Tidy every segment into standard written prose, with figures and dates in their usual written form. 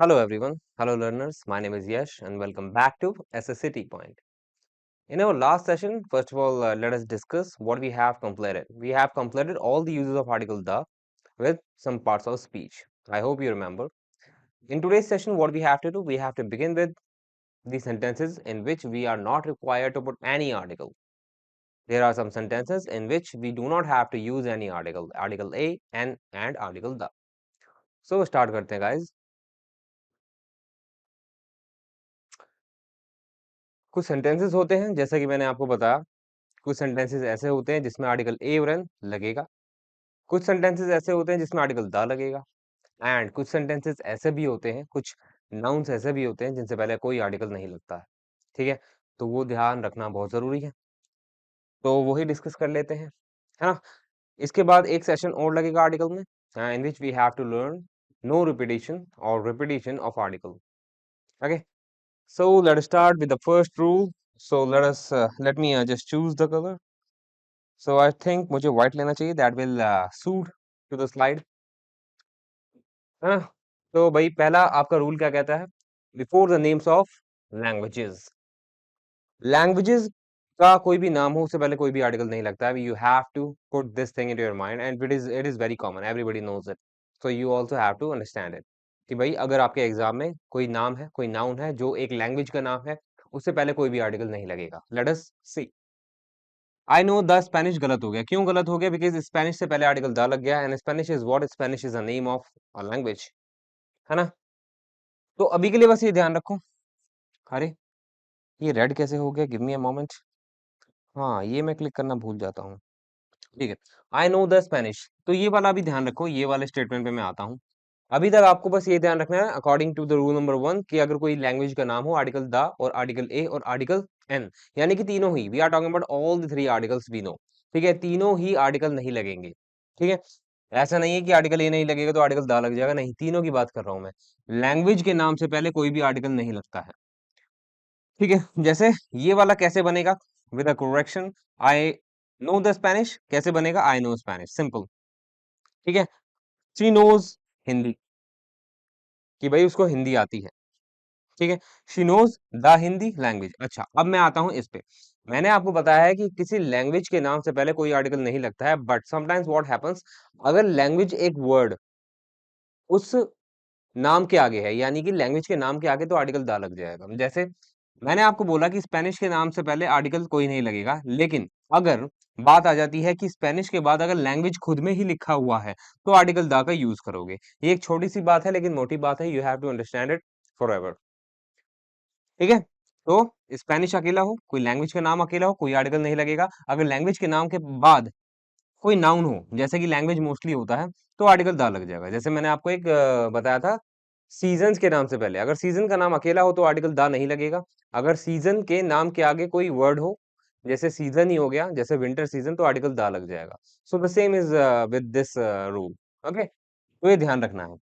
Hello everyone, hello learners. My name is Yash and welcome back to SSCT Point. In our last session, first of all, let us discuss what we have completed. We have completed all the uses of article the with some parts of speech. I hope you remember. In today's session, what we have to do, we have to begin with the sentences in which we are not required to put any article. There are some sentences in which we do not have to use any article, article A and article the. So start करते हैं guys. कुछ sentences होते हैं जैसा कि मैंने आपको बताया, कुछ सेंटेंसेस ऐसे होते हैं जिसमें आर्टिकल ए और एन लगेगा, कुछ सेंटेंसेस ऐसे होते हैं जिसमें आर्टिकल द लगेगा एंड कुछ सेंटेंसेस ऐसे भी होते हैं, कुछ नाउन्स ऐसे भी होते हैं जिनसे पहले कोई आर्टिकल नहीं लगता है। ठीक है, तो वो ध्यान रखना बहुत जरूरी है, तो वही डिस्कस कर लेते हैं, है ना। इसके बाद एक सेशन और लगेगा आर्टिकल में, in which we have to learn no repetition और repetition of article. Okay, so let us start with the first rule. So let me just choose the color. So I think मुझे white लेना चाहिए, that will suit to the slide, है ना। तो भाई पहला आपका रूल क्या कहता है, before the names of languages, languages का कोई भी नाम हो उससे पहले कोई भी आर्टिकल नहीं लगता है। You have to put this thing into your mind and it is very common, everybody knows it, so you also have to understand it कि भाई अगर आपके एग्जाम में कोई नाम है, कोई नाउन है जो एक लैंग्वेज का नाम है, उससे पहले कोई भी आर्टिकल नहीं लगेगा। Let us see. I know the Spanish गलत हो गया, क्यों गलत हो गया? बिकॉज स्पेनिश से पहले आर्टिकल द लग गया and Spanish is what, Spanish is a name of a language, है ना। तो अभी के लिए बस ये ध्यान रखो। अरे ये रेड कैसे हो गया, गिव मी अ मोमेंट। हाँ ये मैं क्लिक करना भूल जाता हूँ। ठीक है, आई नो द स्पेनिश, तो ये वाला भी ध्यान रखो, ये वाले स्टेटमेंट पे मैं आता हूँ। अभी तक आपको बस ये ध्यान रखना है according to the rule number 1 कि अगर कोई लैंग्वेज का नाम हो, आर्टिकल द और आर्टिकल ए और आर्टिकल एन, यानी कि तीनों ही, we are talking about all the three articles we know. ठीक है, तीनों ही आर्टिकल नहीं लगेंगे। ठीक है, ऐसा नहीं है कि आर्टिकल ए नहीं लगेगा तो आर्टिकल द लग जाएगा, नहीं, तीनों की बात कर रहा हूं मैं। लैंग्वेज के नाम से पहले कोई भी आर्टिकल नहीं लगता है। ठीक है, जैसे ये वाला कैसे बनेगा, with a correction, I know the Spanish कैसे बनेगा, आई नो स्पेनिश, सिंपल। ठीक है, शी नोज हिंदी, कि भाई उसको हिंदी आती है। ठीक है, she knows the Hindi language. अच्छा, अब मैं आता हूं इस पे। मैंने आपको बताया है कि किसी लैंग्वेज के नाम से पहले कोई आर्टिकल नहीं लगता है, बट समटाइम्स व्हाट हैपेंस, अगर लैंग्वेज एक वर्ड उस नाम के आगे है, यानी कि लैंग्वेज के नाम के आगे, तो आर्टिकल दा लग जाएगा। जैसे मैंने आपको बोला कि स्पेनिश के नाम से पहले आर्टिकल कोई नहीं लगेगा, लेकिन अगर बात आ जाती है कि स्पेनिश के बाद अगर लैंग्वेज खुद में ही लिखा हुआ है, तो आर्टिकल दा का यूज करोगे। ये एक छोटी सी बात है लेकिन मोटी बात है, you have to understand it forever. ठीक है, तो स्पेनिश अकेला हो, कोई लैंग्वेज का नाम अकेला हो, कोई आर्टिकल नहीं लगेगा। अगर लैंग्वेज के नाम के बाद कोई नाउन हो, जैसे कि लैंग्वेज मोस्टली होता है, तो आर्टिकल दा लग जाएगा। जैसे मैंने आपको एक बताया था, सीजन्स के नाम से पहले अगर सीजन का नाम अकेला हो तो आर्टिकल दा नहीं लगेगा। अगर सीजन के नाम के आगे कोई वर्ड हो, जैसे सीजन ही हो गया, जैसे विंटर सीजन, तो आर्टिकल दा लग जाएगा। So the same is with this rule. Okay, तो ये ध्यान रखना है।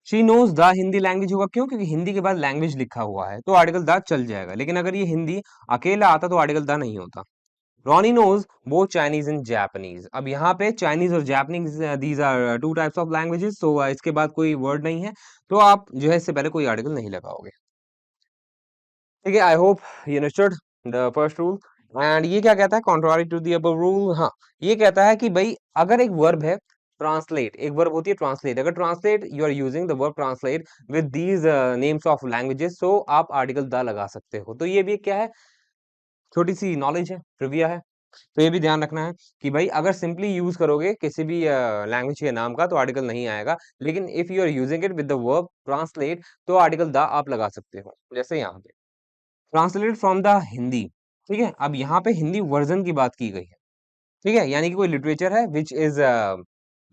She knows the Hindi language होगा, क्यों? क्योंकि हिंदी के बाद लैंग्वेज लिखा हुआ है, तो आर्टिकल द चल जाएगा। लेकिन अगर ये हिंदी अकेला आता तो आर्टिकल द नहीं होता। Ronnie knows both Chinese and Japanese. अब यहाँ पे चाइनीज और Japanese, these are two types of languages, तो इसके बाद कोई वर्ड नहीं है, तो आप जो है इससे पहले कोई आर्टिकल नहीं लगाओगे। ठीक है, I hope you understood the first rule. And ये क्या कहता है, contrary to the above rule, हाँ, ये कहता है कि भाई अगर एक वर्ब है ट्रांसलेट, एक वर्ब होती है ट्रांसलेट, अगर translate you are using the verb translate with these names of languages, तो आप आर्टिकल द लगा सकते हो। तो ये भी क्या है, छोटी सी नॉलेज है, ट्रिविया है। तो ये भी ध्यान रखना है कि भाई अगर सिंपली यूज करोगे किसी भी लैंग्वेज के नाम का, तो आर्टिकल नहीं आएगा, लेकिन if you are using it with the verb translate, तो आर्टिकल द आप लगा सकते हो। जैसे यहाँ पे ट्रांसलेटेड फ्रॉम द हिंदी। ठीक है, अब यहाँ पे हिंदी वर्जन की बात की गई है। ठीक है, यानी कि कोई लिटरेचर है विच इज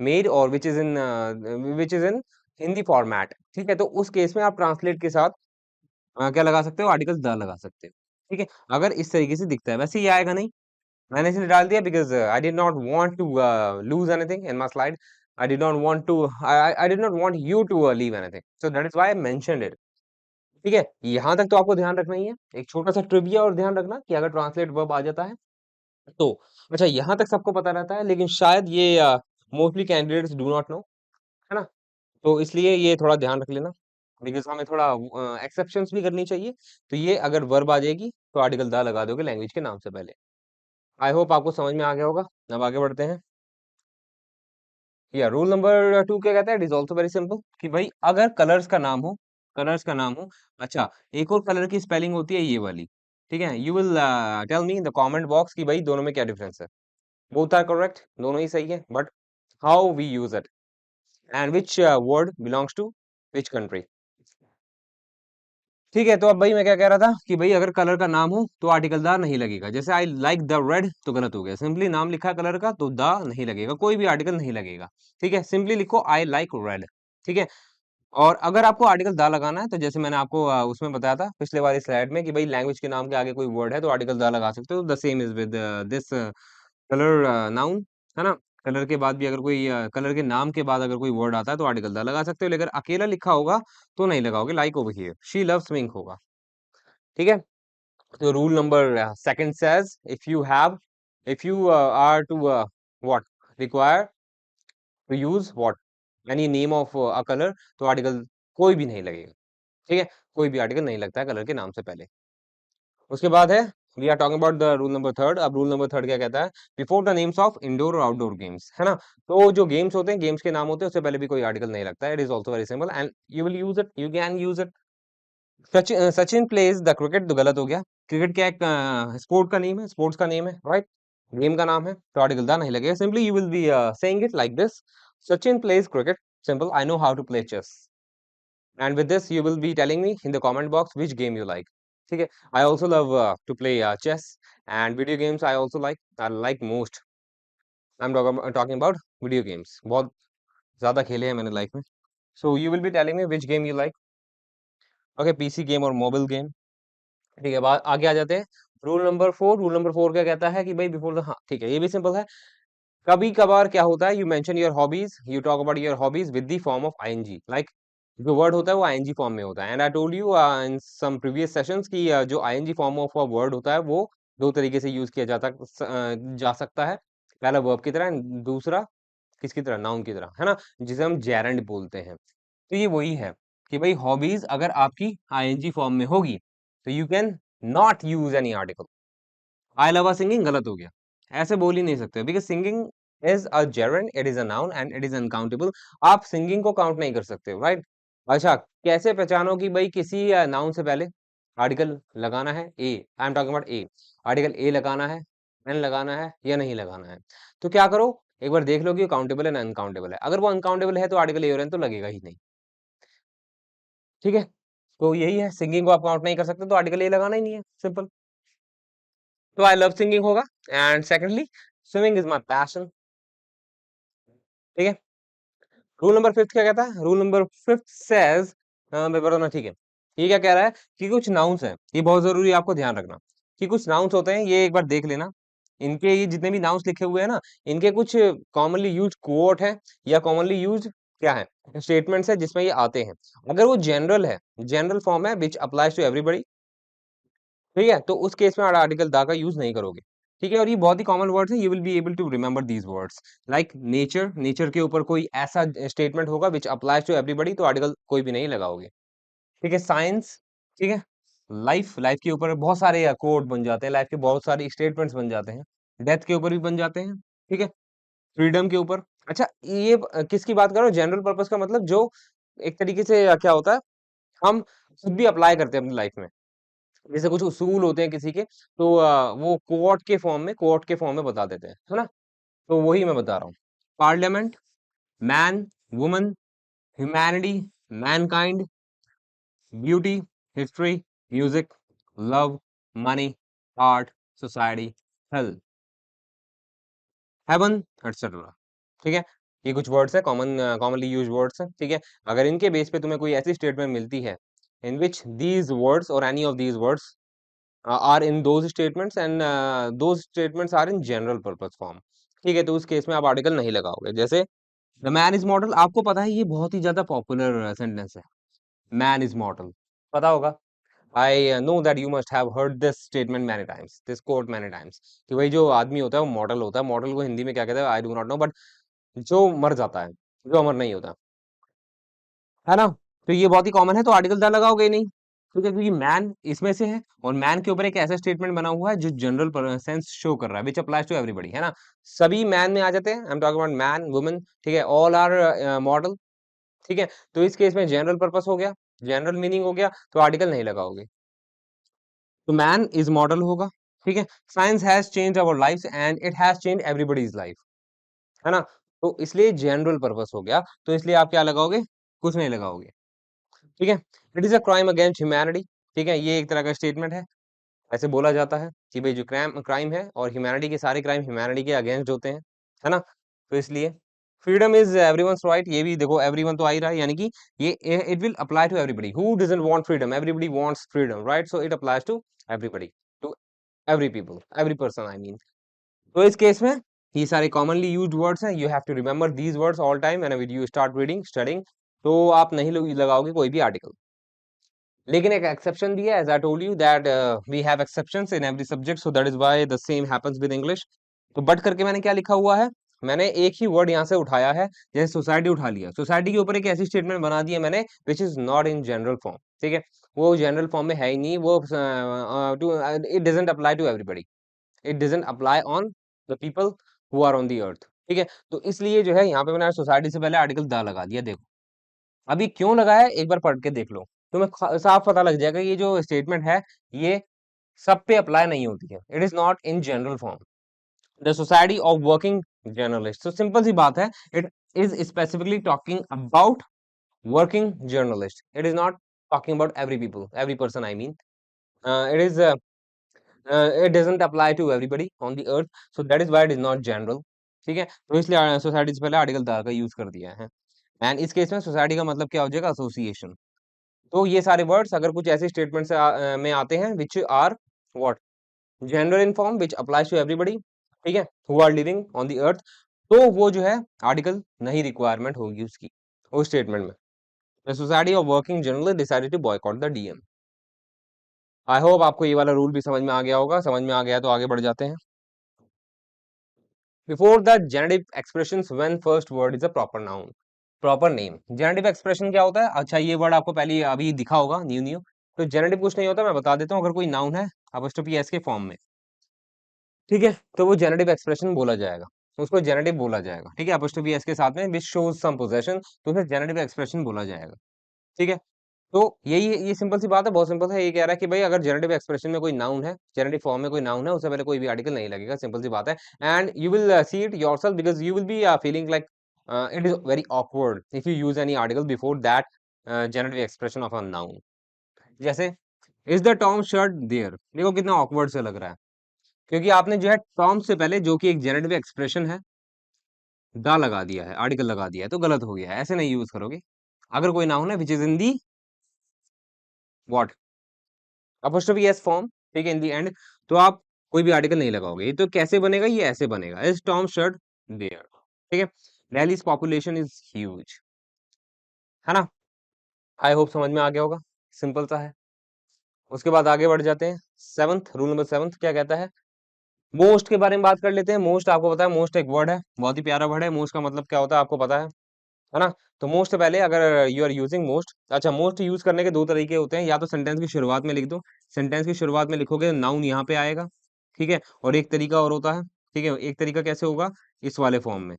मेड और which is in Hindi format. ठीक है, तो उस केस में आप ट्रांसलेट के साथ क्या लगा सकते हो, आर्टिकल द लगा सकते हो। ठीक है, अगर इस तरीके से दिखता है, वैसे ये आएगा नहीं, मैंने इसलिए डाल दिया because I did not want to lose anything in my slide. I did not want you to leave anything, so that is why I mentioned it. ठीक है, यहाँ तक तो आपको ध्यान रखना ही है। एक छोटा सा ट्रिविया और ध्यान रखना कि अगर ट्रांसलेट वर्ब आ जाता है तो, अच्छा यहाँ तक सबको पता रहता है, लेकिन शायद ये mostly candidates do not know, है ना। तो इसलिए ये थोड़ा ध्यान रख लेना। बिकॉज़ हमें थोड़ा एक्सेप्शंस भी करनी चाहिए। तो ये अगर वर्ब आ जाएगी तो आर्टिकल द लगा दोगे लैंग्वेज के नाम से पहले। आई होप आपको समझ में आ गया होगा। अब आगे बढ़ते हैं। या रूल नंबर 2 क्या कहता है? It is also very simple कि भाई अगर कलर्स का नाम हो, अच्छा एक और कलर की स्पेलिंग होती है ये वाली, ठीक है? You will tell me in the comment box कि भाई दोनों में क्या डिफरेंस है? बोथ आर करेक्ट, दोनों ही सही है, but how we use it and which word belongs to which country? ठीक है, तो अब भाई मैं क्या कह रहा था कि भाई अगर कलर का नाम हो तो आर्टिकलदार नहीं लगेगा। जैसे आई लाइक द रेड तो गलत हो गया। सिंपली नाम लिखा है कलर का तो द नहीं लगेगा, कोई भी आर्टिकल नहीं लगेगा। ठीक है, सिंपली लिखो आई लाइक रेड। ठीक है, और अगर आपको आर्टिकल द लगाना है तो जैसे मैंने आपको उसमें बताया था पिछले वाली स्लाइड में कि भाई लैंग्वेज के नाम के आगे कोई वर्ड है तो आर्टिकल द लगा सकते हो। The same is with this colour noun, है ना? कलर के बाद भी अगर कोई कलर के नाम के बाद अगर कोई वर्ड आता है तो आर्टिकल द लगा सकते हो, लेकिन अकेला लिखा होगा तो नहीं लगाओगे। Like over here she loves mink होगा। ठीक है, so rule number second says if you are to what require to use what any name of a color तो आर्टिकल कोई भी नहीं लगेगा। ठीक है, कोई भी आर्टिकल नहीं लगता है कलर के नाम से पहले। उसके बाद है we are talking about the rule number third. अब रूल नंबर थर्ड क्या कहता है? Before the names of indoor और आउटडोर गेम्स, है ना? तो जो गेम्स होते हैं, गेम्स के नाम होते हैं, उससे पहले भी कोई आर्टिकल नहीं लगता है। It is also very simple and you will use it, you can use it. Sachin plays the cricket तो गलत हो गया। क्रिकेट क्या एक स्पोर्ट का नेम है, स्पोर्ट्स का नेम है, राइट? गेम का नाम है तो आर्टिकल दा नहीं लगेगा। Simply you will be saying it like this, Sachin plays cricket, simple I know how to play chess, and with this you will be telling me in the comment box which game you like. ठीक है, I also love to play chess and video games I also like, I like most. I am talking about video games, बहुत ज्यादा खेले हैं मैंने life में। So you will be telling me which game you like. Okay, PC game और mobile game. ठीक है, बात आगे आ जाते हैं। रूल नंबर फोर क्या कहता है कि भाई बिफोर द, हाँ ठीक है, ये भी सिंपल है। कभी कभार क्या होता है, you mention your hobbies, you talk about your hobbies with the form of ING, like जो वर्ड होता है वो आईएनजी फॉर्म में होता है। And I told you in some previous sessions कि जो ING form of a word होता है वो दो तरीके से यूज किया जा सकता है। पहला वर्ब की तरह and दूसरा किसकी तरह? नाउन की तरह, है ना? जिसे हम जेरेंड बोलते हैं। तो ये वही है कि भाई हॉबीज अगर आपकी आईएनजी फॉर्म में होगी तो you can not use any article. I love singing गलत हो गया, ऐसे बोल ही नहीं सकते because singing is a gerund, it is a noun and it is uncountable. आप सिंगिंग को काउंट नहीं कर सकते, राइट? अच्छा, कैसे पहचानो कि भाई किसी नाउन से पहले आर्टिकल लगाना है? A, I am talking about a, article a लगाना है, एन लगाना है या नहीं लगाना है? तो क्या करो, एक बार देख लो कि काउंटेबल है ना अनकाउंटेबल है। अगर वो अनकाउंटेबल है तो आर्टिकल ए और एन तो लगेगा ही नहीं। ठीक है, तो यही है, सिंगिंग को आप काउंट नहीं कर सकते तो आर्टिकल ए लगाना ही नहीं है, सिंपल। तो आई लव सिंगिंग होगा। And secondly, swimming is my passion. ठीक है, रूल नंबर फिफ्थ क्या कहता है? रूल नंबर फिफ्थ सेज, मैं बताना, ठीक है, ये क्या कह रहा है कि कुछ नाउन्स हैं, ये बहुत जरूरी है, आपको ध्यान रखना कि कुछ नाउन्स होते हैं, ये एक बार देख लेना। इनके ये जितने भी नाउन्स लिखे हुए हैं ना, इनके कुछ कॉमनली यूज कोट है या कॉमनली यूज क्या है, स्टेटमेंट्स है जिसमें ये आते हैं। अगर वो जनरल है, जनरल फॉर्म है विच अप्लाइज टू एवरीबडी, ठीक है, तो उस केस में आप आर्टिकल दा का यूज नहीं करोगे। ठीक है, और ये बहुत ही कॉमन वर्ड्स है, you will be able to remember these words. Like nature, nature के ऊपर कोई ऐसा स्टेटमेंट होगा विच अप्लाइज टू एवरीबडी तो आर्टिकल कोई भी नहीं लगाओगे। ठीक है, साइंस, ठीक है, लाइफ, लाइफ के ऊपर बहुत सारे कोड बन जाते हैं, लाइफ के बहुत सारे स्टेटमेंट्स बन जाते हैं, डेथ के ऊपर भी बन जाते हैं। ठीक है, फ्रीडम के ऊपर। अच्छा, ये किसकी बात करो? जनरल पर्पस का मतलब जो एक तरीके से क्या होता है, हम खुद भी अप्लाई करते हैं अपनी लाइफ में। जैसे कुछ उसूल होते हैं किसी के, तो वो कोर्ट के फॉर्म में बता देते हैं, है ना? तो वही मैं बता रहा हूँ। Parliament, man, woman, humanity, mankind, beauty, history, music, love, money, art, society, health, heaven, etcetera. ठीक है, ये कुछ वर्ड्स है, कॉमनली यूज वर्ड्स है। ठीक है, अगर इनके बेस पे तुम्हें कोई ऐसी स्टेटमेंट मिलती है इन विच दीज वर्ड्स और any of these words are in those statements and those statements are in general purpose form, ठीक है, तो उस केस में आप आर्टिकल नहीं लगाओगे। जैसे द मैन इज मॉडल, आपको पता है ये बहुत ही ज्यादा पॉपुलर सेंटेंस है, मैन इज मॉडल, पता होगा। I know that you must have heard this statement many times, this quote many times, कि भाई जो आदमी होता है वो मॉडल होता है। मॉडल को हिंदी में क्या कहते हैं I do not know, but जो मर जाता है, जो अमर नहीं होता, है ना? तो ये बहुत ही कॉमन है, तो आर्टिकल द लगाओगे ही नहीं, ठीक है, क्योंकि मैन इसमें से है और मैन के ऊपर एक ऐसा स्टेटमेंट बना हुआ है जो जनरल सेंस शो कर रहा है, विच अप्लाइज टू एवरीबडी, है ना, सभी मैन में आ जाते हैं, आई am talking about man women, ठीक है, ऑल आर मॉडल, ठीक है, तो इस केस में जनरल पर्पस हो गया, जनरल मीनिंग हो गया, तो आर्टिकल नहीं लगाओगे, तो मैन इज मॉडल होगा, ठीक है, science has change our life and it has change everybody's life, है ना, तो इसलिए जनरल पर्पस हो गया, तो इसलिए आप क्या लगाओगे, कुछ नहीं लगाओगे, ठीक है, it is a crime against humanity, ठीक है, ये एक तरह का स्टेटमेंट है, ऐसे बोला जाता है कि भाई जो क्राइम क्राइम है और ह्यूमैनिटी के सारे क्राइम ह्यूमैनिटी के अगेंस्ट होते हैं, है ना, तो इसलिए फ्रीडम इज एवरीवन्स राइट, ये भी देखो एवरीवन तो आ ही रहा है, यानी कि ये it will apply to everybody, who doesn't want freedom, everybody wants freedom, right, so it applies to everybody, to every people, every person I mean, तो इस केस में ये सारे कॉमनली यूज्ड वर्ड्स हैं, you have to remember these words all time whenever you start reading studying, तो आप नहीं लगाओगे कोई भी आर्टिकल, लेकिन एक एक्सेप्शन भी है, as I told you that we have exceptions in every subject, so that is why the same happens with English, तो बट करके मैंने क्या लिखा हुआ है, मैंने एक ही वर्ड यहाँ से उठाया है, जैसे सोसाइटी उठा लिया, सोसाइटी के ऊपर एक ऐसी स्टेटमेंट बना दी है मैंने which is not in general form, ठीक है, वो जनरल फॉर्म में है ही नहीं, वो it doesn't apply to everybody, it doesn't apply on the people who are on the earth, ठीक है, तो इसलिए जो है यहाँ पे मैंने सोसाइटी से पहले आर्टिकल द लगा दिया, देखो अभी क्यों लगाया है, एक बार पढ़ के देख लो, तुम्हें साफ पता लग जाएगा, ये जो स्टेटमेंट है ये सब पे अप्लाई नहीं होती है, it is not in general form, the society of working journalist, तो सिंपल सी बात है, it is specifically talking about working journalist, it is not talking about every people, every person I mean, it is it doesn't apply to everybody on the earth, so that is why it is not general, ठीक है, तो इसलिए society से पहले article the का use कर दिया है, एंड इस केस में सोसाइटी का मतलब क्या हो जाएगा, एसोसिएशन, तो ये सारे वर्ड्स अगर कुछ ऐसे स्टेटमेंट से में आते हैं which are what general in form which applies to everybody, ठीक है, who are living on the earth, तो वो जो है आर्टिकल नहीं रिक्वायरमेंट होगी उसकी, उस स्टेटमेंट में, the society of working journalist decided to boycott the DM, I hope आपको ये वाला रूल भी समझ में आ गया होगा, समझ में आ गया तो आगे बढ़ जाते हैं, before the generative expression when first word is a proper noun, proper name, generative expression क्या होता है, अच्छा ये वर्ड आपको पहले अभी दिखा होगा न्यू न्यू, तो जेनेटिव कुछ नहीं होता, मैं बता देता हूँ, अगर कोई नाउन है अपोस्ट्रोफी एस के फॉर्म में, ठीक है, तो वो जेनेटिव एक्सप्रेशन बोला जाएगा, उसको जेनेटिव बोला जाएगा, ठीक है, अपोस्ट्रोफी एस के साथ में विच शोज सम पोजेशन, तो उसे जेनेटिव एक्सप्रेशन बोला जाएगा, ठीक है, तो यही ये सिंपल सी बात है, बहुत सिंपल है, ये कह रहा है कि भाई अगर जेनेटिव एक्सप्रेशन में कोई नाउन है, जेनेटिव फॉर्म में कोई नाउन है, उससे पहले कोई भी आर्टिकल नहीं लगेगा, सिंपल सी बात है, and you will see it yourself because you will be feeling like it is very awkward if you use any article before that genitive expression of a noun, जैसे is the Tom shirt there, देखो कितना awkward से लग रहा है, क्योंकि आपने जो है टॉम से पहले जो कि एक जेनेटिव एक्सप्रेशन है द लगा दिया है, आर्टिकल लगा दिया है, तो गलत हो गया है, ऐसे नहीं यूज करोगे, अगर कोई नाउन है which is in the what apostrophe S form, ठीक है, इन दी एंड, तो आप कोई भी आर्टिकल नहीं लगाओगे, ये तो कैसे बनेगा, ये ऐसे बनेगा, इज टॉम शर्ट देयर, ठीक है, दिल्लीज पॉपुलेशन इज ह्यूज, है ना, आई होप समझ में आ गया होगा, सिंपल सा है, उसके बाद आगे बढ़ जाते हैं, सेवंथ रूल नंबर सेवंथ क्या कहता है, मोस्ट के बारे में बात कर लेते हैं, मोस्ट आपको पता है, मोस्ट एक वर्ड है, बहुत ही प्यारा वर्ड है, मोस्ट का मतलब क्या होता है आपको पता है ना, तो मोस्ट से पहले अगर यू आर यूजिंग मोस्ट, अच्छा मोस्ट यूज करने के दो तरीके होते हैं, या तो सेंटेंस की शुरुआत में लिख दो, सेंटेंस की शुरुआत में लिखोगे नाउन यहाँ पे आएगा, ठीक है, और एक तरीका और होता है, ठीक है, एक तरीका कैसे होगा, इस वाले फॉर्म में,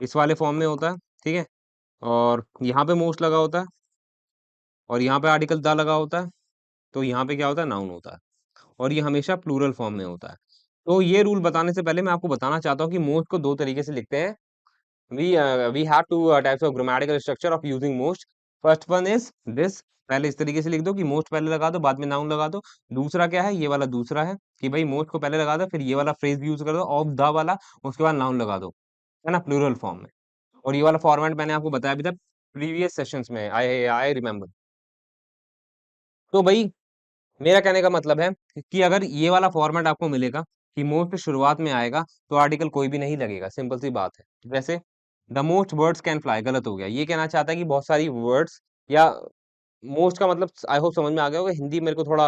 इस वाले फॉर्म में होता है, ठीक है, और यहाँ पे मोस्ट लगा होता है, और यहाँ पे आर्टिकल द लगा होता है, तो यहाँ पे क्या होता है, नाउन होता है, और ये हमेशा प्लूरल फॉर्म में होता है, तो ये रूल बताने से पहले मैं आपको बताना चाहता हूँ कि मोस्ट को दो तरीके से लिखते हैं, we have two types of grammatical structure of using most. First one is this, पहले इस तरीके से लिख दो कि मोस्ट पहले लगा दो, बाद में नाउन लगा दो, दूसरा क्या है, ये वाला दूसरा है कि भाई मोस्ट को पहले लगा दो, फिर ये वाला फ्रेज यूज कर दो ऑफ द वाला, उसके बाद नाउन लगा दो, है ना, प्लूरल फॉर्म में, और ये वाला फॉर्मेट मैंने आपको बताया भी था प्रीवियस सेशंस में, आई रिमेम्बर, तो भाई मेरा कहने का मतलब है कि अगर ये वाला फॉर्मेट आपको मिलेगा कि मोस्ट शुरुआत में आएगा, तो आर्टिकल कोई भी नहीं लगेगा, सिंपल सी बात है, जैसे the most birds can fly, गलत हो गया, ये कहना चाहता है कि बहुत सारी वर्ड्स, या मोस्ट का मतलब आई होप समझ में आ गया होगा, हिंदी मेरे को थोड़ा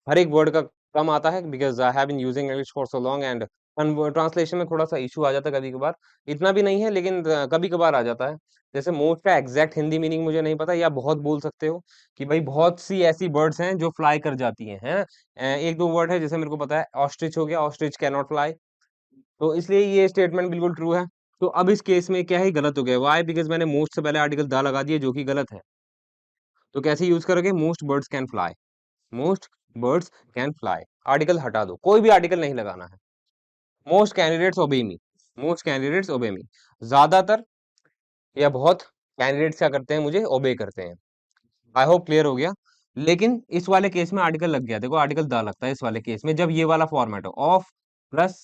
हर एक वर्ड का कम आता है because I have been using English for so long and translation में थोड़ा सा इशू आ जाता है कभी कभार, इतना भी नहीं है लेकिन कभी कभार आ जाता है। जैसे मोस्ट का एग्जैक्ट हिंदी मीनिंग मुझे नहीं पता, या बहुत बोल सकते हो कि भाई बहुत सी ऐसी बर्ड्स हैं जो फ्लाई कर जाती हैं। एक दो वर्ड है जैसे मेरे को पता है, ऑस्ट्रिच हो गया, ऑस्ट्रिच कैन नॉट फ्लाई। तो इसलिए ये स्टेटमेंट बिल्कुल ट्रू है। तो अब इस केस में क्या है, गलत हो गया। वाई? बिकॉज मैंने मोस्ट से पहले आर्टिकल दा लगा दिया जो कि गलत है। तो कैसे यूज करोगे? Most birds can fly, most birds can fly. Article हटा दो, कोई भी आर्टिकल नहीं लगाना है। मोस्ट कैंडिडेट्स ओबे मी, मोस्ट कैंडिडेट्स ओबे मी। ज्यादातर या बहुत कैंडिडेट्स क्या करते हैं, मुझे ओबे करते हैं। आई होप क्लियर हो गया। लेकिन इस वाले केस में आर्टिकल लग गया, देखो आर्टिकल द लगता है इस वाले केस में, जब ये वाला फॉर्मेट हो, ऑफ प्लस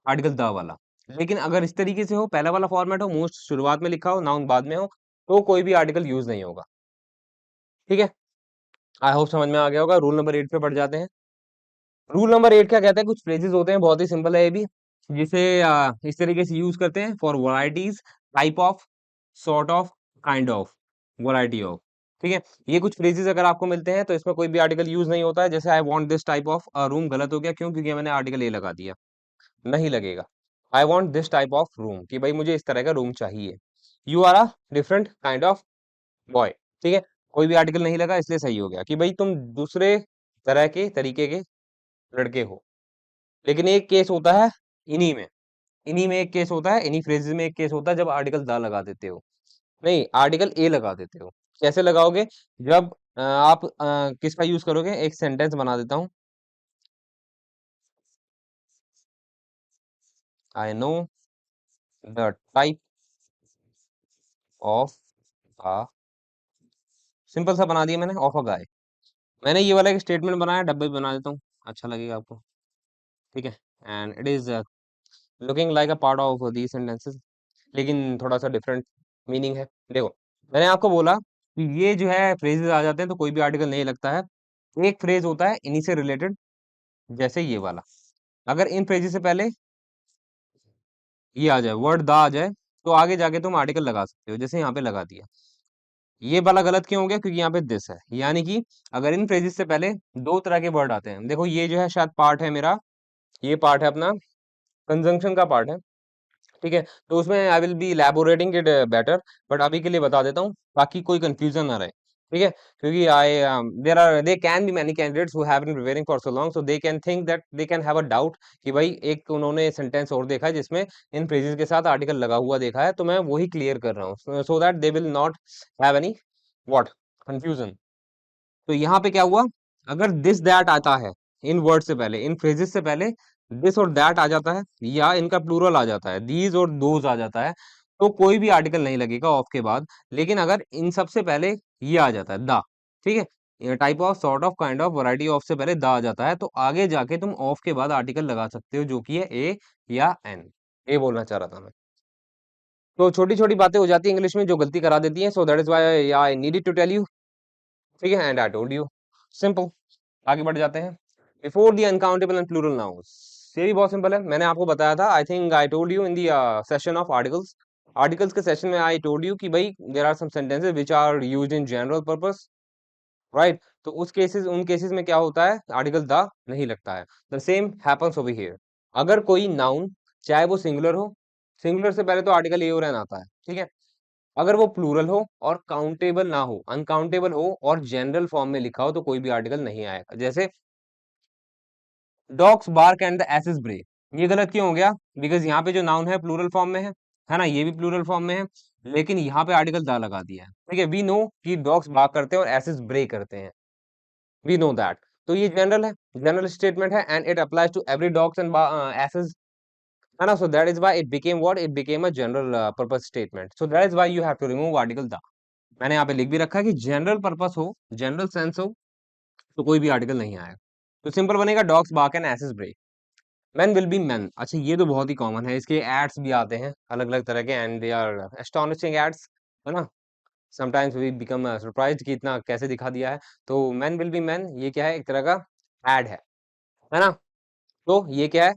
आर्टिकल द वाला। लेकिन अगर इस तरीके से हो, पहला वाला फॉर्मेट हो, मोस्ट शुरुआत में लिखा हो, नाउन बाद में हो, तो कोई भी आर्टिकल यूज नहीं होगा। ठीक है, आई होप समझ में आ गया होगा। रूल नंबर 8 पे बढ़ जाते हैं। रूल नंबर 8 क्या कहता है? कुछ फ्रेजेस होते हैं, बहुत ही सिंपल है ये भी, जिसे इस तरीके से यूज करते हैं for varieties, type of, sort of, kind of, variety of. ठीक है, ये कुछ फ्रेजेस अगर आपको मिलते हैं तो इसमें कोई भी आर्टिकल यूज नहीं होता है। जैसे आई want this type of room, गलत हो गया, क्यों? क्योंकि मैंने आर्टिकल ए लगा दिया, नहीं लगेगा। I want this type of room, कि भाई मुझे इस तरह का रूम चाहिए। You are a different kind of boy. ठीक है, कोई भी आर्टिकल नहीं लगा, इसलिए सही हो गया कि भाई तुम दूसरे तरह के तरीके के लड़के हो। लेकिन एक केस होता है इन्हीं में, इन्हीं में एक केस होता है, इन्हीं फ्रेजेस में एक केस होता है जब आर्टिकल द लगा देते हो, नहीं आर्टिकल ए लगा देते हो। कैसे लगाओगे? जब आप किसका यूज करोगे, एक सेंटेंस बना देता हूं। आई know the type of a, simple सा बना दिया मैंने, ऑफ अ गाय। मैंने ये वाला एक स्टेटमेंट बनाया, डब्बे बना देता हूँ, अच्छा लगेगा आपको। ठीक है, and it is looking like a part of these sentences, लेकिन थोड़ा सा डिफरेंट मीनिंग है। देखो, मैंने आपको बोला कि ये जो है फ्रेजेस आ जाते हैं तो कोई भी आर्टिकल नहीं लगता है। एक फ्रेज होता है इन्हीं से रिलेटेड, जैसे ये वाला। अगर इन फ्रेजेस से पहले ये आ जाए, वर्ड द आ जाए, तो आगे जाके तुम आर्टिकल लगा सकते हो, जैसे यहाँ पे लगा दिया। ये वाला गलत क्यों हो गया? क्योंकि यहाँ पे दिस है, यानी कि अगर इन फ्रेजेस से पहले दो तरह के वर्ड आते हैं, देखो ये जो है शायद पार्ट है मेरा, ये पार्ट है अपना कंजंक्शन का पार्ट है। ठीक है, तो उसमें I will be elaborating it better, but अभी के लिए बता देता हूँ ताकि कोई कंफ्यूजन ना रहे। ठीक है, क्योंकि I they can be many candidates who have been preparing for so long, so they can think that they can have a doubt कि भाई एक उन्होंने सेंटेंस और देखा है जिसमें इन फ्रेजेस के साथ आर्टिकल लगा हुआ देखा है, तो मैं वही क्लियर कर रहा हूँ, so that they will not have any what confusion. तो यहाँ पे क्या हुआ? अगर दिस दैट आता है इन वर्ड से पहले, इन फ्रेजेस से पहले दिस और दैट आ जाता है, या इनका प्लूरल आ जाता है, दीज और दोज आ जाता है, तो कोई भी आर्टिकल नहीं लगेगा ऑफ के बाद। लेकिन अगर इन सब से पहले ये आ जाता है द, ठीक है, type of, sort of, kind of, variety of से पहले द आ जाता है, तो आगे जाके तुम ऑफ के बाद आर्टिकल लगा सकते हो, जो कि है ए या एन। ये बोलना चाह रहा था मैं। तो छोटी छोटी बातें हो जाती है इंग्लिश में जो गलती करा देती हैं, so that is why I needed to tell you. ठीक है, and I told you, simple. आगे बढ़ जाते हैं। Before the uncountable and plural nouns, ये भी बहुत सिंपल है, मैंने आपको बताया था, I think I told you in the session of articles. Articles के सेशन में आई टोल्ड यू कि भाई there are some sentences which are used in general purpose, right? तो उस केसेस, उन केसेस में क्या होता है, आर्टिकल द नहीं लगता है। The same happens over here. अगर कोई नाउन, चाहे वो सिंगुलर हो, सिंगुलर से पहले तो आर्टिकल ए और एन आता है, ठीक है। अगर वो प्लूरल हो और काउंटेबल ना हो, अनकाउंटेबल हो और जनरल फॉर्म में लिखा हो, तो कोई भी आर्टिकल नहीं आएगा। जैसे dogs bark and the asses bray, ये गलत क्यों हो गया? बिकॉज यहाँ पे जो नाउन है प्लूरल फॉर्म में है ना, ये भी प्लूरल फॉर्म में है, लेकिन यहाँ पे आर्टिकल द लगा दिया है। ठीक है, वी नो कि डॉग्स बार्क करते हैं और एसेस ब्रे करते हैं, वी नो दैट। तो ये जनरल है, जनरल स्टेटमेंट है, and it applies to every dogs and asses, है ना। So that is why it became what, it became a general purpose statement. So that is why you have to remove article the. मैंने यहाँ पे लिख भी रखा है कि जनरल पर्पस हो, जनरल सेंस हो, तो कोई भी आर्टिकल नहीं आएगा। तो सिंपल बनेगा डॉग्स बार्क एंड एसेस ब्रे। मैन विल बी मैन, अच्छा ये तो बहुत ही कॉमन है, इसके एड्स भी आते हैं अलग अलग तरह के, and they are astonishing aids, है ना। समटाइम्स वी बिकम सरप्राइज्ड कि इतना कैसे दिखा दिया है। तो मैन विल बी मैन, ये क्या है, एक तरह का एड है ना। तो ये क्या है,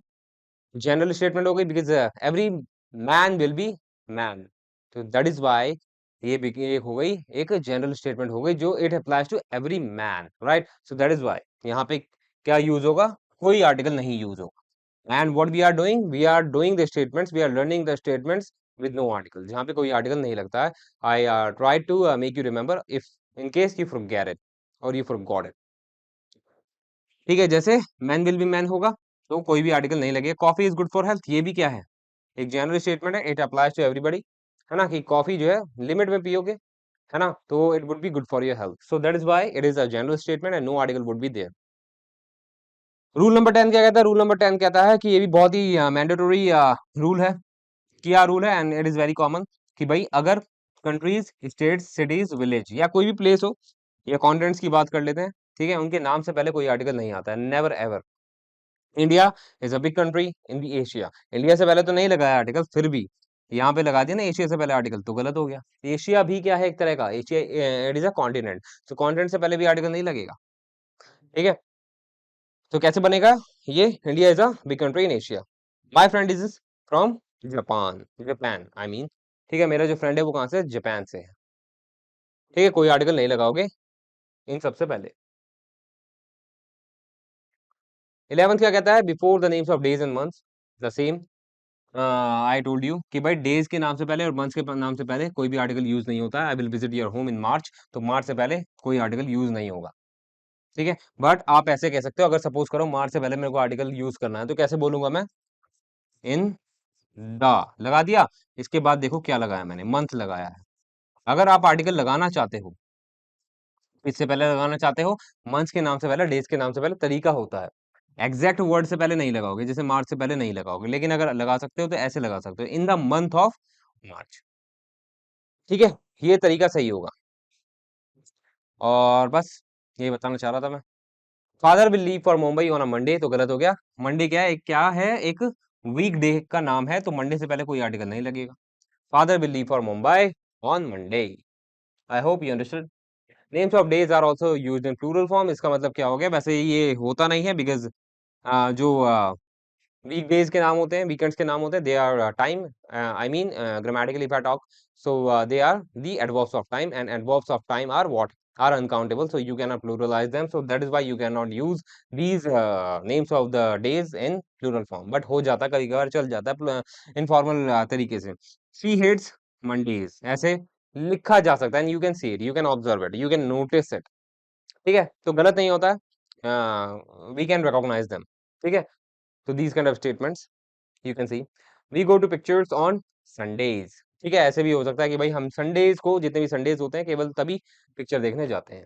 जनरल स्टेटमेंट हो गई, because every man will be man. So that is why ये हो गई एक जनरल स्टेटमेंट हो गई, जो it applies to every man, right. So that is why यहाँ पे क्या यूज होगा, कोई आर्टिकल नहीं यूज होगा। And what we are doing the statements, we are learning the statements with no article, जहाँ पे कोई आर्टिकल नहीं लगता है। I try to make you remember if in case you forget it और यू फॉरगॉट इट। ठीक है, जैसे मैन विल बी मैन होगा तो कोई भी आर्टिकल नहीं लगेगा। Coffee is good for health, ये भी क्या है, एक जनरल स्टेटमेंट है, इट अप्लाइज टू एवरीबडी, है ना, कि कॉफी जो है लिमिट में पियोगे, है ना, तो it would be good for your health, so that is why it is a general statement and no article would be there. Rule number 10 क्या कहता है? रूल नंबर 10 कहता है कि ये भी बहुत ही मैंडेटरी रूल है। क्या रूल है? And it is very common कि भाई अगर कंट्रीज, स्टेट्स, सिटीज, विलेज या कोई भी प्लेस हो या कॉन्टिनेंट्स की बात कर लेते हैं, ठीक है, उनके नाम से पहले कोई आर्टिकल नहीं आता है, never ever. India is a big country in the Asia, India से पहले तो नहीं लगाया आर्टिकल, फिर भी यहाँ पे लगा दिया ना एशिया से पहले आर्टिकल, तो गलत हो गया। एशिया भी क्या है, एक तरह का Asia, it is a continent, तो कॉन्टिनेंट से पहले भी आर्टिकल नहीं लगेगा। ठीक है, तो कैसे बनेगा ये? India is a big country in Asia, my friend is from Japan, Japan I mean, ठीक है, मेरा जो फ्रेंड है वो कहाँ से है? जापान से है। ठीक है, कोई आर्टिकल नहीं लगाओगे इन सबसे पहले। 11th क्या कहता है? Before the names of days and months the same, I told you कि भाई डेज के नाम से पहले और मंथ्स के नाम से पहले कोई भी आर्टिकल यूज नहीं होता है। I will visit your home in March, तो मार्च से पहले कोई आर्टिकल यूज नहीं होगा। ठीक है, बट आप ऐसे कह सकते हो, अगर सपोज करो मार्च से पहले मेरे को आर्टिकल यूज करना है तो कैसे बोलूंगा मैं? इन द लगा दिया, इसके बाद देखो क्या लगाया मैंने, मंथ लगाया है। अगर आप आर्टिकल लगाना चाहते हो, इससे पहले लगाना चाहते हो, मंथ्स के नाम से पहले, डेज के नाम से पहले, तरीका होता है, एग्जैक्ट वर्ड से पहले नहीं लगाओगे, जैसे मार्च से पहले नहीं लगाओगे, लेकिन अगर लगा सकते हो तो ऐसे लगा सकते हो, in the month of March. ठीक है, ये तरीका सही होगा। और बस ये बताना चाह रहा था मैं। Father will leave for Mumbai on a Monday, तो गलत हो गया। मंडे क्या है? क्या है? एक वीक डे का नाम है, तो मंडे से पहले कोई आर्टिकल नहीं लगेगा। Father will leave for Mumbai on Monday. I hope you understood. Names of days are also used in plural form, इसका मतलब क्या हो गया? वैसे ये होता नहीं है, बिकॉज जो वीकडेज के नाम होते हैं, वीकेंड्स के नाम होते हैं, they are time, I mean grammatically if I talk, so they are the adverbs of time, and adverbs of time are what? Are uncountable, so you cannot pluralize them, so that is why you cannot use these names of the days in plural form, but हो जाता, कभी कभार चल जाता है informal तरीके से। she hates Mondays, ऐसे लिखा जा सकता है, and you can see it, you can observe it, you can notice it। ठीक है, तो गलत नहीं होता है, we can recognize them। ठीक है, तो these kind of statements you can see। we go to pictures on Sundays। ठीक है, ऐसे भी हो सकता है कि भाई हम संडेज को, जितने भी संडेज होते हैं, केवल तभी पिक्चर देखने जाते हैं।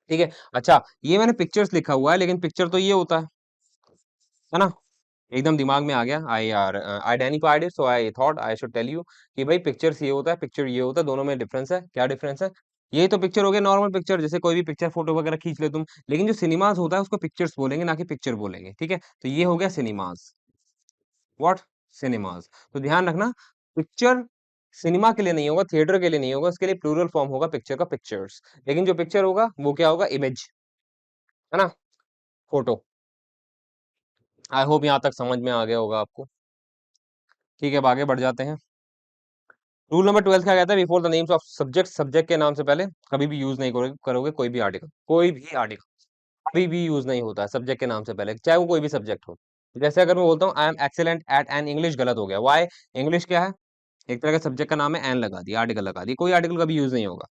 ठीक है, अच्छा, ये मैंने पिक्चर्स लिखा हुआ है, लेकिन पिक्चर तो ये होता है ना, एकदम दिमाग में आ गया, I identified it, so I thought I should tell you कि भाई पिक्चर्स ये होता है, पिक्चर ये होता है, दोनों में डिफरेंस है। क्या डिफरेंस है? ये तो पिक्चर हो गया नॉर्मल पिक्चर, जैसे कोई भी पिक्चर फोटो वगैरह खींच ले तुम, लेकिन जो सिनेमाज होता है उसको पिक्चर्स बोलेंगे, ना कि पिक्चर बोलेंगे। ठीक है, तो ये हो गया सिनेमाज। व्हाट? सिनेमास। तो ध्यान रखना, पिक्चर सिनेमा के लिए नहीं होगा, थिएटर के लिए नहीं होगा, उसके लिए प्लूरल फॉर्म होगा पिक्चर का, पिक्चर्स। लेकिन जो पिक्चर होगा वो क्या होगा? इमेज, है ना, फोटो। आई होप यहाँ तक समझ में आ गया होगा आपको। ठीक है, अब आगे बढ़ जाते हैं। रूल नंबर 12 क्या कहता है? Before the names of subject, subject के नाम से पहले कभी भी यूज नहीं करोगे कोई भी आर्टिकल, कोई भी आर्टिकल कभी भी यूज नहीं होता है सब्जेक्ट के नाम से पहले, चाहे वो कोई भी सब्जेक्ट हो। जैसे अगर मैं बोलता हूँ I am excellent at an English, गलत हो गया। वाई? इंग्लिश क्या है? एक तरह का सब्जेक्ट का नाम है, एन लगा दिया, आर्टिकल लगा दिया, कोई आर्टिकल कभी यूज नहीं होगा।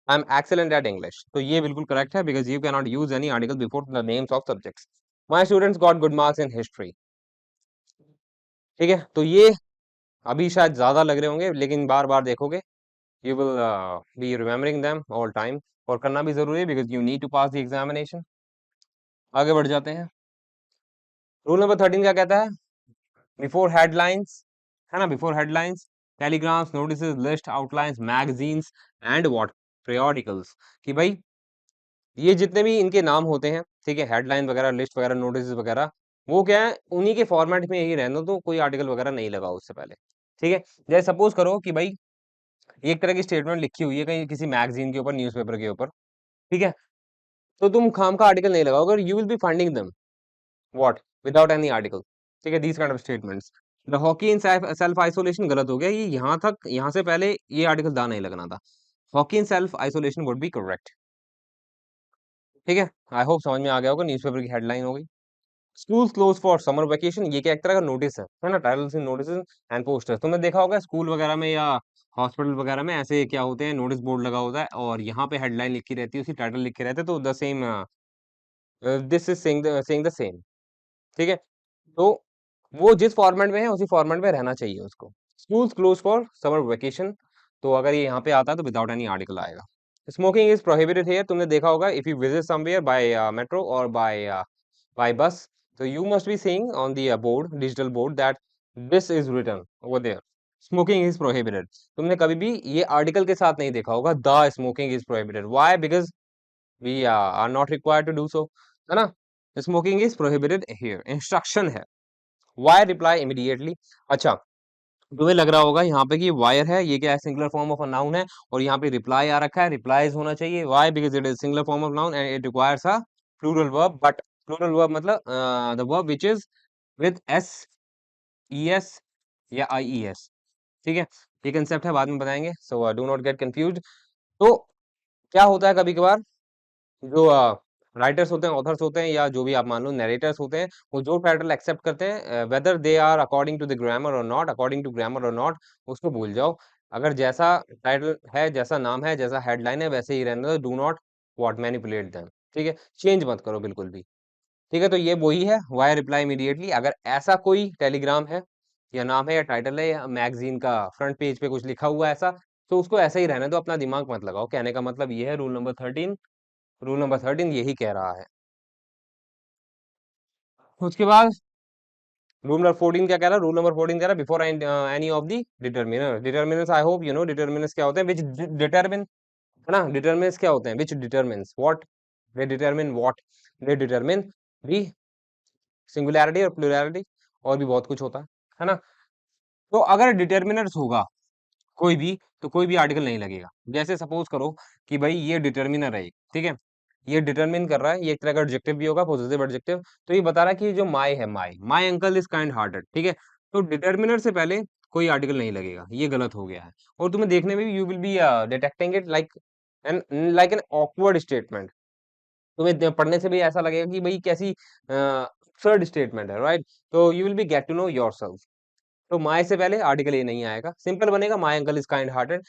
I am excellent at English, तो ये बिल्कुल करेक्ट है, because you can not use any article before the names of subjects. My students got good marks in history. ठीक है, तो ये अभी शायद ज्यादा लग रहे होंगे, लेकिन बार बार देखोगे, you will be remembering them all time, और करना भी जरूरी है, because you need to pass the examination. आगे बढ़ जाते हैं। रूल नंबर 13 क्या कहता है? बिफोर हेडलाइंस, है ना, before headlines, telegrams, notices, list, outlines, magazines and what? periodicals, कि भाई ये जितने भी इनके नाम होते हैं, ठीक है, हेडलाइन वगैरह, लिस्ट वगैरह, नोटिस वगैरह, वो क्या है, उन्हीं के फॉर्मेट में यही रहना, तो कोई आर्टिकल वगैरह नहीं लगाओ उससे पहले। ठीक है, जैसे सपोज करो कि भाई एक तरह की स्टेटमेंट लिखी हुई है कहीं किसी मैगजीन के ऊपर, न्यूज़पेपर के ऊपर, ठीक है, तो तुम खाम का आर्टिकल नहीं लगाओगे, you will be finding them what? Without any article. ठीक है, these kind of statements. The hockey in self isolation, गलत हो गया, ये यहाँ तक, यहाँ से पहले ये आर्टिकल दा नहीं लगना था। Hockey in self isolation would be correct. ठीक है, आई होप समझ में आ गया होगा, न्यूज़पेपर की हेडलाइन हो गई। Schools close for summer vacation, ये क्या एक तरह का नोटिस है ना, titles in notice and posters. तुमने देखा होगा स्कूल वगैरह में या हॉस्पिटल वगैरह में ऐसे क्या होते हैं, नोटिस बोर्ड लगा होता है और यहाँ पे हेडलाइन लिखी रहती है, उसी टाइटल लिखे रहते हैं, तो the same this is saying the same. ठीक है, तो वो जिस फॉर्मेट में है उसी फॉर्मेट में रहना चाहिए उसको। Schools close for summer vacation, तो अगर ये यहाँ पे आता है तो विदाउट एनी आर्टिकल आएगा। स्मोकिंग इज प्रोहिबिटेड हियर, तुमने देखा होगा if you visit somewhere by metro और by bus, so you must be seeing on the board, digital board, that this is written over there, smoking is prohibited। तुमने कभी भी ये article के साथ नहीं देखा होगा the smoking is prohibited, why? Because we are not required to do so, है ना। smoking is prohibited here, instruction है। why reply immediately। अच्छा, तुम्हें लग रहा होगा यहाँ पे कि वायर है, ये क्या है, singular form of a noun है, और यहाँ पे रिप्लाई आ रखा है, रिप्लाईज होना चाहिए। Why? Because it is singular form of noun and it requires a plural verb, but plural verb मतलब the verb which is with S, E S या आई ई एस। ठीक है, ये कंसेप्ट है, बाद में बताएंगे, so do not get confuse. तो क्या होता है कभी कभार, जो राइटर्स होते हैं, ऑथर्स होते हैं, या जो भी आप मान लो नरेटर्स होते हैं, वो जो टाइटल एक्सेप्ट करते हैं, whether they are according to the grammar और नॉट, अकॉर्डिंग टू ग्रामर और नॉट, उसको भूल जाओ। अगर जैसा टाइटल है, जैसा नाम है, जैसा हेडलाइन है, वैसे ही रहने दो, do not what manipulate them. ठीक है, चेंज मत करो बिल्कुल भी। ठीक है, तो ये वही है वाई रिप्लाई इमीडिएटली। अगर ऐसा कोई टेलीग्राम है या नाम है या टाइटल है या मैगजीन का फ्रंट पेज पे कुछ लिखा हुआ है ऐसा, तो उसको ऐसा ही रहने दो, अपना दिमाग मत लगाओ। कहने का मतलब ये है, रूल नंबर 13 यही कह रहा है। उसके बाद रूल नंबर 14 क्या कह रहा है, रूल नंबर 14 कह रहा है before any of the determiner. Determiners, I hope you know determiners क्या होते हैं, विच डिटर्मिन, है ना। डिटर्मिनर्स क्या होते हैं, which determines what, they determine what, they determine the singularity और प्लुरैलिटी, और भी बहुत कुछ होता है ना। तो अगर डिटर्मिनर्स होगा कोई भी, तो कोई भी आर्टिकल नहीं लगेगा। जैसे सपोज करो कि भाई ये डिटर्मिनर है, ठीक है, ये डिटरमिन कर रहा है, ये एक तरह का एडजेक्टिव भी होगा, पॉजिटिव एडजेक्टिव। तो ये बता रहा है कि जो माई है, माई अंकल इज काइंड हार्टेड, ठीक है। तो डिटर्मिनर से पहले कोई आर्टिकल नहीं लगेगा, ये गलत हो गया है। और तुम्हें देखने में भी you will be detecting it like an awkward statement. तुम्हें पढ़ने से भी ऐसा लगेगा कि भाई कैसी थर्ड स्टेटमेंट है, राइट। तो you will be get to know yourself. तो माई से पहले आर्टिकल ये नहीं आएगा, सिंपल बनेगा my uncle is kind hearted.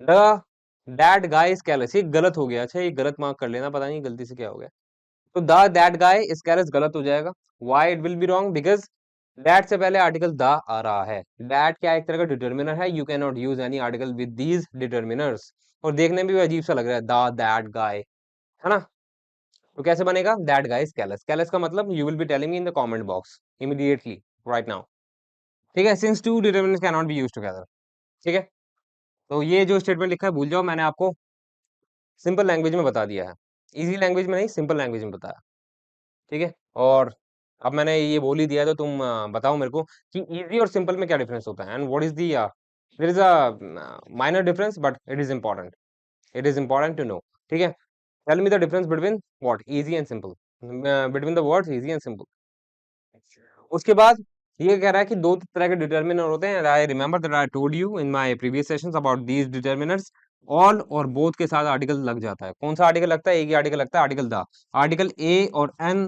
The that guy is careless, ये गलत हो गया। अच्छा, ये गलत मार्क कर लेना, पता नहीं गलती से क्या हो गया। तो द दैट गाय इज कैरलेस गलत हो जाएगा। Why it will be wrong? Because that से पहले आर्टिकल द आ रहा है। दैट क्या एक तरह का डिटर्मिनर है, you can not use any article with these determiners. और देखने में भी अजीब सा लग रहा है, द दैट गाय, है ना। तो कैसे बनेगा, दैट गाय इज कैरलेस। कैरलेस का मतलब you will be telling me in the comment box immediately, right now. ठीक है, since to determiners can not be used together. ठीक है, तो ये जो स्टेटमेंट लिखा है भूल जाओ, मैंने आपको सिंपल लैंग्वेज में बता दिया है। इजी लैंग्वेज में नहीं, सिंपल लैंग्वेज में बताया। ठीक है, और अब मैंने ये बोल ही दिया, तो तुम बताओ मेरे को कि इजी और सिंपल में क्या डिफरेंस होता है, and what is the there is a minor difference but it is important, it is important to know. ठीक है, tell me the difference between what easy and simple, between the words easy and simple. उसके बाद ये कह रहा है कि दो तरह के डिटर्मिनर होते हैं। I remember that I told you in my previous sessions about these determiners. All और बोथ के साथ आर्टिकल लग जाता है। कौन सा आर्टिकल लगता है? एक ही आर्टिकल लगता है, आर्टिकल द। आर्टिकल ए और एन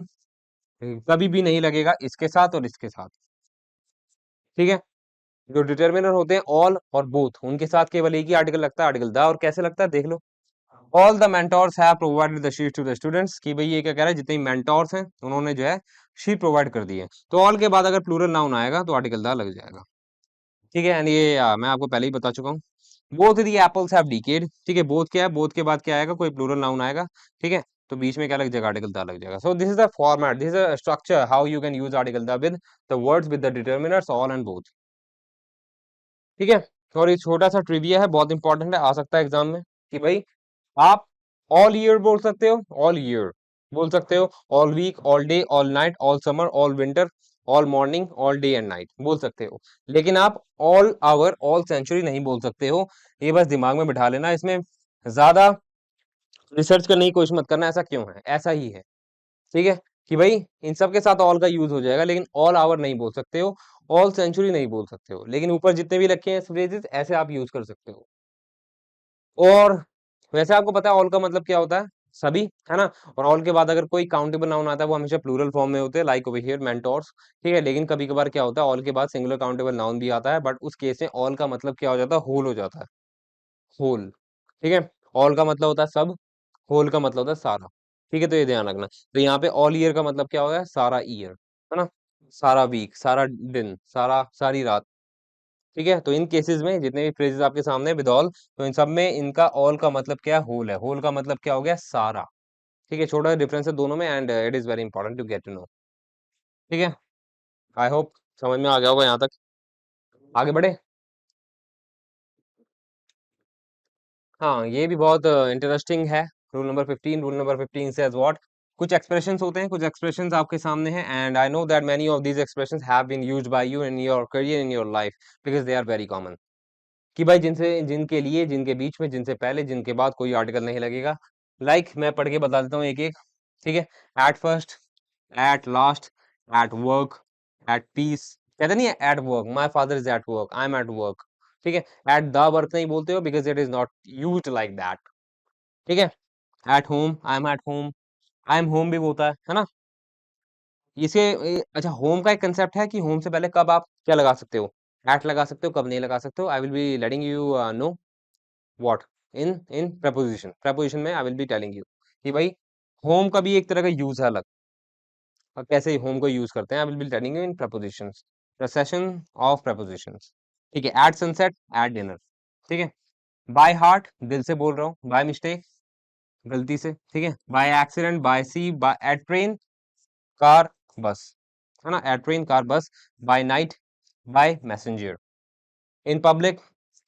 कभी भी नहीं लगेगा इसके साथ और इसके साथ। ठीक है, जो डिटर्मिनर होते हैं ऑल और बोथ, उनके साथ केवल एक ही आर्टिकल लगता है, आर्टिकल द। और कैसे लगता है देख लो। All the mentors have provided the sheet to the students, कि भाई ये क्या कह रहा है, जितने मेंटोर्स हैं उन्होंने जो है शीट प्रोवाइड कर दी है। तो ऑल के बाद अगर प्लूरल नाउन आएगा तो आर्टिकल द लग जाएगा। ठीक है, एंड ये मैं आपको पहले ही बता चुका हूँ। Both the apples have decade, ठीक है, बोथ क्या है, बोथ के बाद क्या आएगा, कोई प्लूरल नाउन आएगा। ठीक है, तो बीच में क्या लग जाएगा, आर्टिकल द लग जाएगा। So this is the format, this is the structure how you can use article the with the words with the determiners all and both. ठीक है, और ये छोटा सा ट्रिविया है, बहुत इंपॉर्टेंट है, आ सकता है एग्जाम में, कि भाई आप ऑल ईयर बोल सकते हो, ऑल ईयर बोल सकते हो, all week, all day, all night, all summer, all winter, all morning, all day and night बोल सकते हो। लेकिन आप ऑल आवर, ऑल सेंचुरी नहीं बोल सकते हो। ये बस दिमाग में बिठा लेना, इसमें ज्यादा रिसर्च करने की कोशिश मत करना, ऐसा क्यों है, ऐसा ही है। ठीक है, कि भाई इन सब के साथ ऑल का यूज हो जाएगा, लेकिन ऑल आवर नहीं बोल सकते हो, ऑल सेंचुरी नहीं बोल सकते हो, लेकिन ऊपर जितने भी लिखे हैं फ्रेजेस ऐसे आप यूज कर सकते हो। और वैसे आपको पता है ऑल का मतलब क्या होता है? सभी, है ना? और ऑल के बाद अगर कोई काउंटेबल नाउन आता है वो हमेशा प्लूरल फॉर्म में होते हैं, लाइक ओवर हियर मेंटोर्स, ठीक है? लेकिन कभी-कभार क्या होता है, ऑल के बाद सिंगुलर काउंटेबल नाउन भी आता है, बट उस केस में ऑल का मतलब क्या हो जाता है, होल हो जाता है, होल, ठीक है? ऑल का मतलब होता है सब, होल का मतलब होता है सारा, ठीक है? तो ये ध्यान रखना। तो यहाँ पे ऑल ईयर का मतलब क्या होगा, सारा ईयर, है ना? सारा वीक, सारा दिन, सारी रात, ठीक है? तो इन केसेस में जितने भी फ्रेजेस आपके सामने विद ऑल, तो इन सब में इनका ऑल का मतलब क्या है, होल है, होल का मतलब क्या हो गया, सारा, ठीक है? छोटा डिफरेंस है दोनों में, and it is very important to get to know, ठीक है? आई होप समझ में आ गया होगा यहाँ तक। आगे बढ़े। हाँ, ये भी बहुत इंटरेस्टिंग है। Rule number 15, rule number 15 says what, कुछ एक्सप्रेशंस होते हैं, कुछ एक्सप्रेशंस आपके सामने हैं, and I know that many of these expressions have been used by you in your career, in your life, because they are very common. कि भाई जिनसे, जिनके लिए, जिनके बीच में, जिनसे पहले, जिनके बाद कोई आर्टिकल नहीं लगेगा। मैं पढ़ के बता देता हूँ एक-एक, ठीक है? At first, at last, at work, at peace, कहते नहीं है at work, my father is at work, I am at work, ठीक है? एट द वर्क नहीं बोलते हो because it is not used like that, ठीक है? At home, I am at home, I am home भी होता है ना? इसे अच्छा, होम का एक कांसेप्ट है कि होम से पहले कब आप क्या लगा सकते हो? एट लगा सकते हो, कब नहीं लगा सकते हो। आई will be letting you know what in preposition में आई विल बी टेलिंग यू कि भाई होम का भी एक तरह का यूज है अलग, और कैसे होम को यूज करते हैं। आई will be telling you in prepositions, procession of prepositions, ठीक है? एट सनसेट, एट डिनर, ठीक है? बाय हार्ट, दिल से बोल रहा हूँ, बाय मिस्टेक, गलती से, ठीक है? By accident, by sea, by at train, car, bus, है ना? At train, car, bus, by night, by messenger, in public,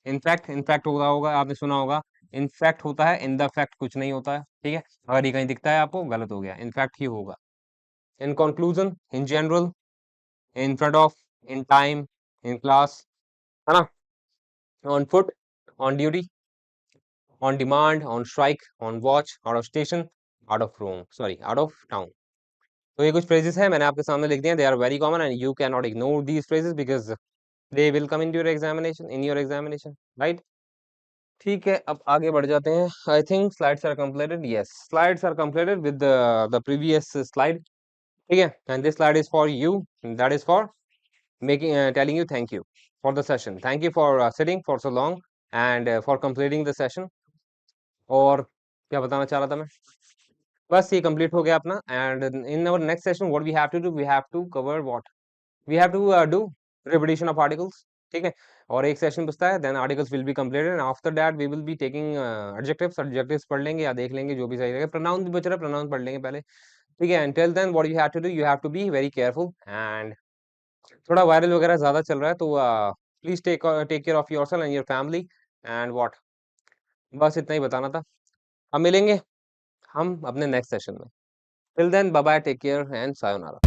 in fact, in fact होगा होगा आपने सुना होगा, इनफैक्ट होता है, इन द फैक्ट कुछ नहीं होता है, ठीक है? अगर ये कहीं दिखता है आपको, गलत हो गया, इनफैक्ट ही होगा। In conclusion, in general, in front of, in time, in class, है ना? On foot, on duty, on demand, on strike, on watch, out of station, out of room, sorry out of town. तो ये कुछ phrases है, मैंने आपके सामने लिख दिए, they are very common and you can not ignore these phrases because they will come in your examination, in your examination, right? ठीक है, अब आगे बढ़ जाते हैं। I think slides are completed, yes, slides are completed with the previous slide, ठीक है? And this slide is for you, that is for making telling you thank you for the session, thank you for sitting for so long and for completing the session। और क्या बताना चाह रहा था मैं, बस ये कंप्लीट हो गया अपना, and in our next session what we have to do, we have to cover what, we have to do repetition of articles, ठीक है? और एक सेशन बचता है, then articles will be completed and after that we will be taking adjectives, adjectives पढ़ लेंगे या देख लेंगे जो भी सही रहेगा। प्रोनाउन भी बच रहा है, प्रोनाउन पढ़ लेंगे पहले, ठीक है? And till then what you have to do, you have to be very careful, and थोड़ा वायरल वगैरह ज़्यादा चल रहा है, तो please take care of yourself and your family, and what, बस इतना ही बताना था। अब मिलेंगे हम अपने नेक्स्ट सेशन में। Till then bye bye, take care and sayonara.